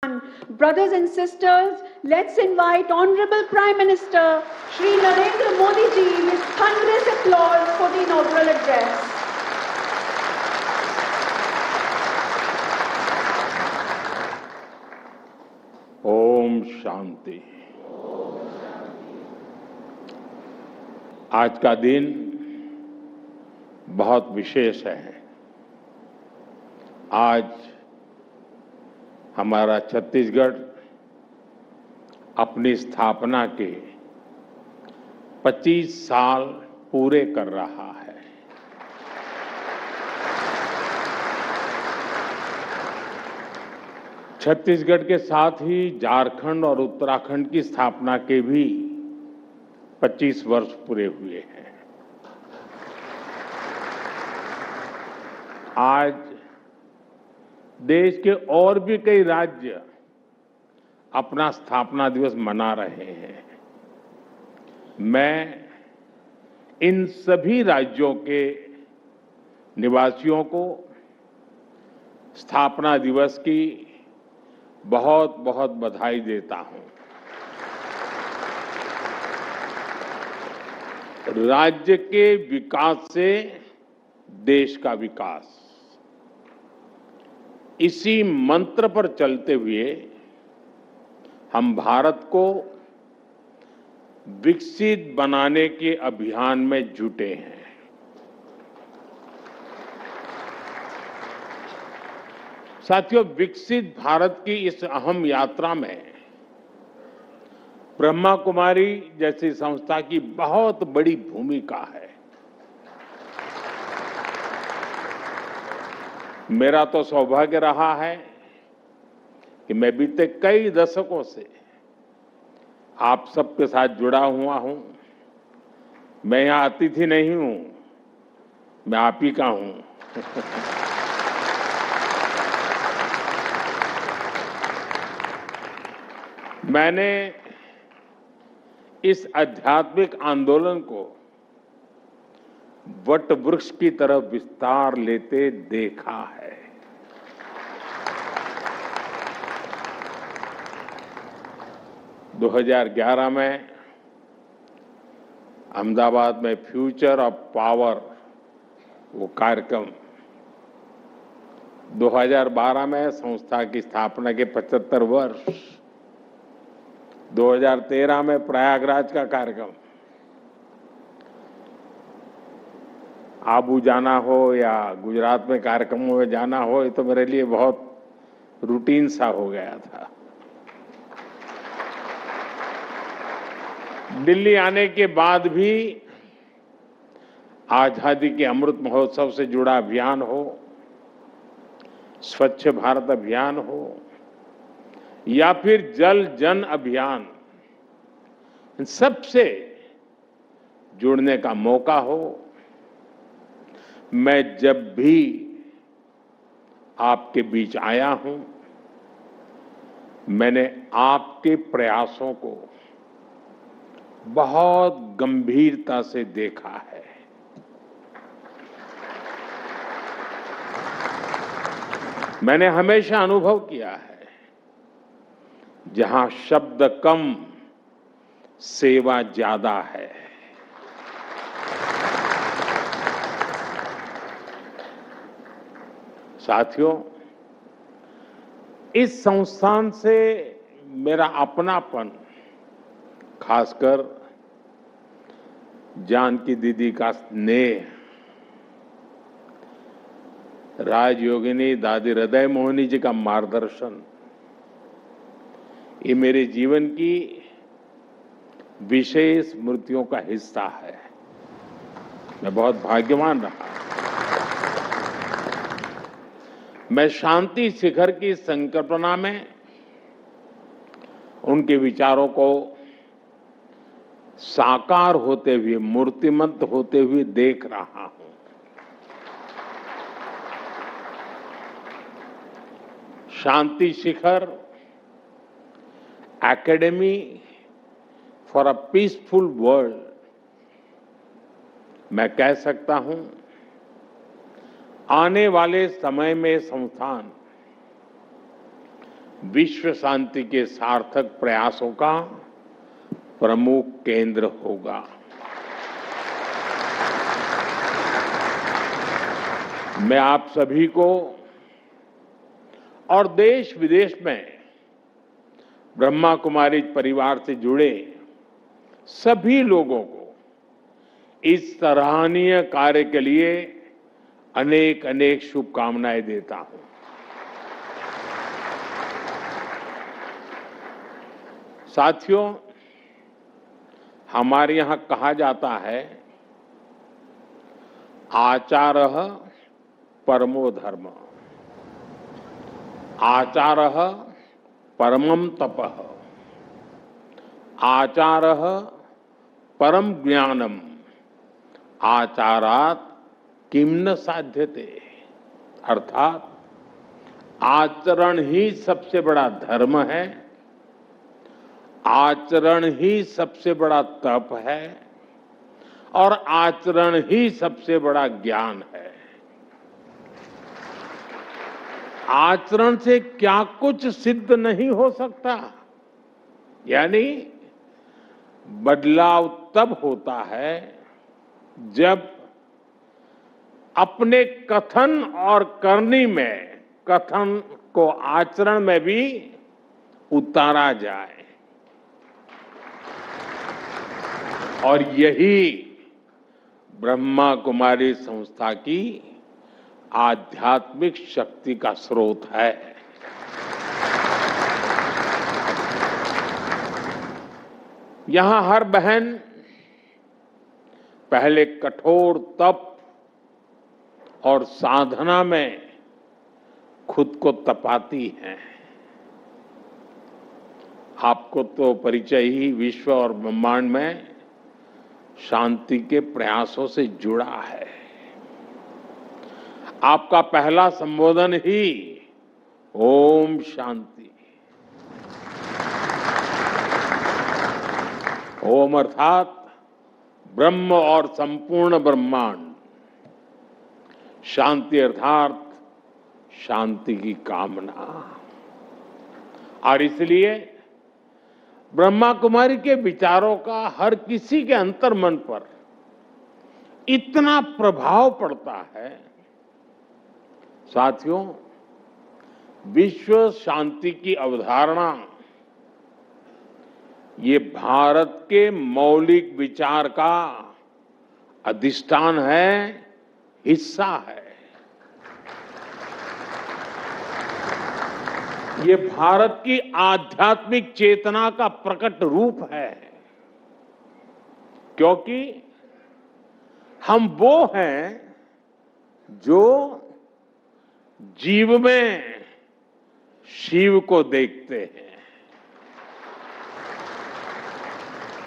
Brothers and sisters, let's invite Honorable Prime Minister Shri Narendra Modi ji with thunderous applause for the inaugural address. Om Shanti. आज का दिन बहुत विशेष है। आज हमारा छत्तीसगढ़ अपनी स्थापना के 25 साल पूरे कर रहा है। छत्तीसगढ़ के साथ ही झारखंड और उत्तराखंड की स्थापना के भी 25 वर्ष पूरे हुए हैं। आज देश के और भी कई राज्य अपना स्थापना दिवस मना रहे हैं। मैं इन सभी राज्यों के निवासियों को स्थापना दिवस की बहुत बहुत बधाई देता हूं। राज्य के विकास से देश का विकास, इसी मंत्र पर चलते हुए हम भारत को विकसित बनाने के अभियान में जुटे हैं। साथियों, विकसित भारत की इस अहम यात्रा में ब्रह्मा कुमारी जैसी संस्था की बहुत बड़ी भूमिका है। मेरा तो सौभाग्य रहा है कि मैं बीते कई दशकों से आप सबके साथ जुड़ा हुआ हूं। मैं यहां अतिथि नहीं हूं, मैं आप ही का हूं। मैंने इस आध्यात्मिक आंदोलन को वट वृक्ष की तरफ विस्तार लेते देखा है। - 2011 में अहमदाबाद में फ्यूचर ऑफ पावर वो कार्यक्रम, 2012 में संस्था की स्थापना के 75 वर्ष, 2013 में प्रयागराज का कार्यक्रम, आबू जाना हो या गुजरात में कार्यक्रमों में जाना हो, ये तो मेरे लिए बहुत रूटीन सा हो गया था। दिल्ली आने के बाद भी आजादी के अमृत महोत्सव से जुड़ा अभियान हो, स्वच्छ भारत अभियान हो या फिर जल जन अभियान, इन सबसे जुड़ने का मौका हो, मैं जब भी आपके बीच आया हूं, मैंने आपके प्रयासों को बहुत गंभीरता से देखा है। मैंने हमेशा अनुभव किया है, जहां शब्द कम सेवा ज्यादा है। साथियों, इस संस्थान से मेरा अपनापन, खासकर जानकी दीदी का स्नेह, राजयोगिनी दादी हृदय मोहिनी जी का मार्गदर्शन, ये मेरे जीवन की विशेष स्मृतियों का हिस्सा है। मैं बहुत भाग्यवान रहा। मैं शांति शिखर की संकल्पना में उनके विचारों को साकार होते हुए, मूर्तिमंत होते हुए देख रहा हूं। Shanti Shikhar academy for a peaceful world, मैं कह सकता हूं, आने वाले समय में संस्थान विश्व शांति के सार्थक प्रयासों का प्रमुख केंद्र होगा। मैं आप सभी को और देश विदेश में ब्रह्मा कुमारी परिवार से जुड़े सभी लोगों को इस सराहनीय कार्य के लिए अनेक अनेक शुभकामनाएं देता हूं। साथियों, हमारे यहां कहा जाता है, आचारः परमो धर्म, आचारः परमं तपः, आचारः परम ज्ञानम, आचारात किम न साध्यते। अर्थात आचरण ही सबसे बड़ा धर्म है, आचरण ही सबसे बड़ा तप है और आचरण ही सबसे बड़ा ज्ञान है। आचरण से क्या कुछ सिद्ध नहीं हो सकता, यानी बदलाव तब होता है जब अपने कथन और करनी में कथन को आचरण में भी उतारा जाए। और यही ब्रह्मा कुमारी संस्था की आध्यात्मिक शक्ति का स्रोत है। यहां हर बहन पहले कठोर तप और साधना में खुद को तपाती हैं। आपको तो परिचय ही विश्व और ब्रह्मांड में शांति के प्रयासों से जुड़ा है। आपका पहला संबोधन ही ओम शांति। ओम अर्थात ब्रह्म और संपूर्ण ब्रह्मांड, शांति अर्थात शांति की कामना। और इसलिए ब्रह्मा कुमारी के विचारों का हर किसी के अंतर्मन पर इतना प्रभाव पड़ता है। साथियों, विश्व शांति की अवधारणा ये भारत के मौलिक विचार का अधिष्ठान है, हिस्सा है। ये भारत की आध्यात्मिक चेतना का प्रकट रूप है, क्योंकि हम वो हैं जो जीव में शिव को देखते हैं।